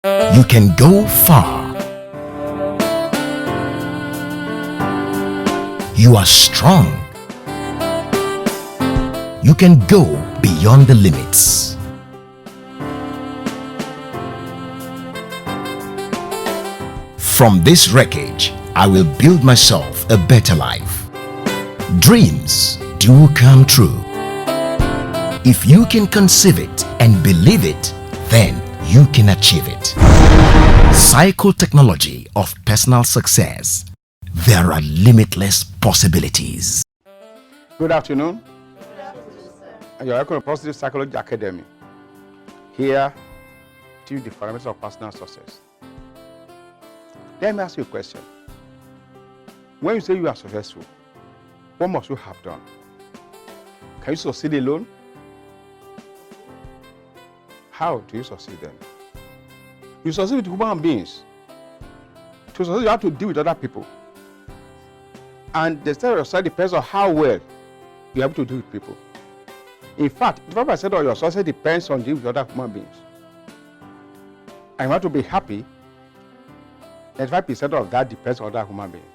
You can go far. You are strong. You can go beyond the limits. From this wreckage, I will build myself a better life. Dreams do come true. If you can conceive it and believe it, then you can achieve it. Psychotechnology of personal success. There are limitless possibilities. Good afternoon. And you're welcome to Positive Psychology Academy. Here, teach the fundamentals of personal success. Let me ask you a question. When you say you are successful, what must you have done? Can you succeed alone? How do you succeed then? You succeed with human beings. To succeed, you have to deal with other people. And the state of your success depends on how well you're able to deal with people. In fact, 25% of your success depends on dealing with other human beings. And you want to be happy, 95% of that depends on other human beings.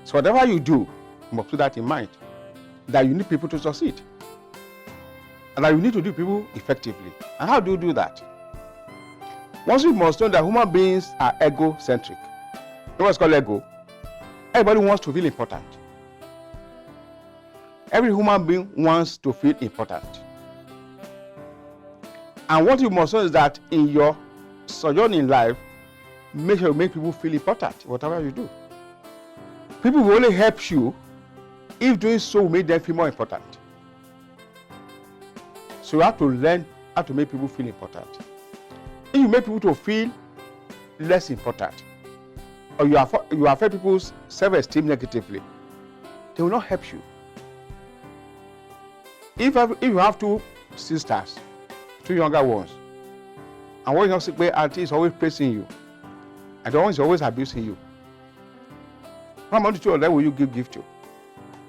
So whatever you do, you must put that in mind, that you need people to succeed. And that you need to do people effectively. And how do you do that? Once you must know that human beings are egocentric. You know what's called ego? Everybody wants to feel important. Every human being wants to feel important. And what you must know is that in your sojourn in life, make sure you make people feel important, whatever you do. People will only help you if doing so will make them feel more important. So you have to learn how to make people feel important. If you make people to feel less important, or you affect people's self-esteem negatively, they will not help you. If you have two sisters, two younger ones, and one young sick auntie is always praising you, and the one is always abusing you, how among the two of them will you give gift to?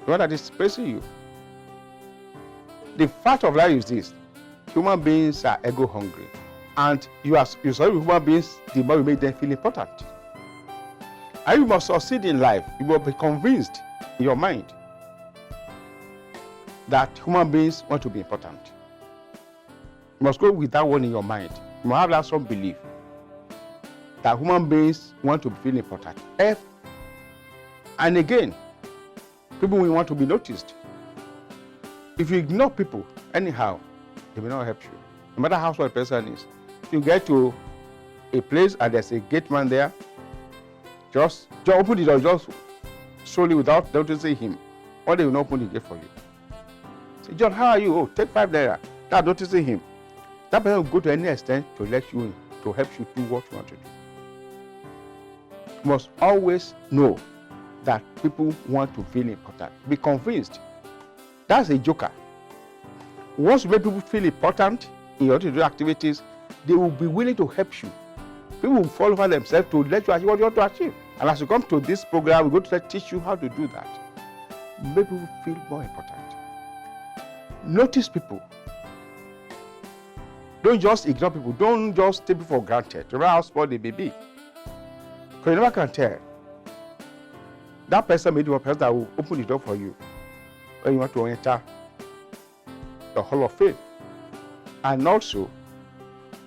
The one that is praising you. The fact of life is this: human beings are ego hungry, and you study with human beings, the more you make them feel important. And you must succeed in life. You must be convinced in your mind that human beings want to be important. You must go with that one in your mind. You must have that strong belief that human beings want to feel important. And again, people will want to be noticed. If you ignore people anyhow, they will not help you. No matter how small a person is. If you get to a place and there's a gate man there, just open the door, just slowly without noticing him, or they will not open the gate for you. Say, John, how are you? Oh, take 5 naira. Without noticing him. That person will go to any extent to let you in, to help you do what you want to do. You must always know that people want to feel important. Be convinced. That's a joker. Once you make people feel important in your day-to-day activities, they will be willing to help you. People will fall over themselves to let you achieve what you want to achieve. And as you come to this program, we're going to teach you how to do that. Make people feel more important. Notice people. Don't just ignore people. Don't just take people for granted. Remember how small they may be. Because you never can tell. That person may be one person that will open the door for you when you want to enter the Hall of Fame. And also,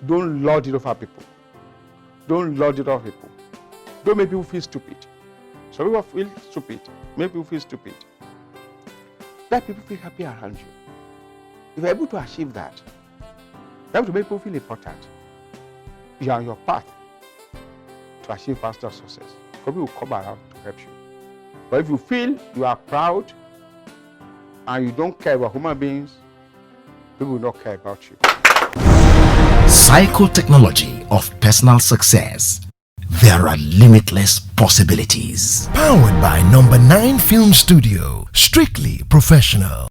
don't lord it over people. Don't lord it over people. Don't make people feel stupid. Some people feel stupid. Make people feel stupid. Let people feel happy around you. If you're able to achieve that, you're able to make people feel important, you are on your path to achieve faster success. People will come around to help you. But if you feel you are proud and you don't care about human beings, people will not care about you. Psychotechnology of personal success. There are limitless possibilities. Powered by Number 9 Film Studio. Strictly professional.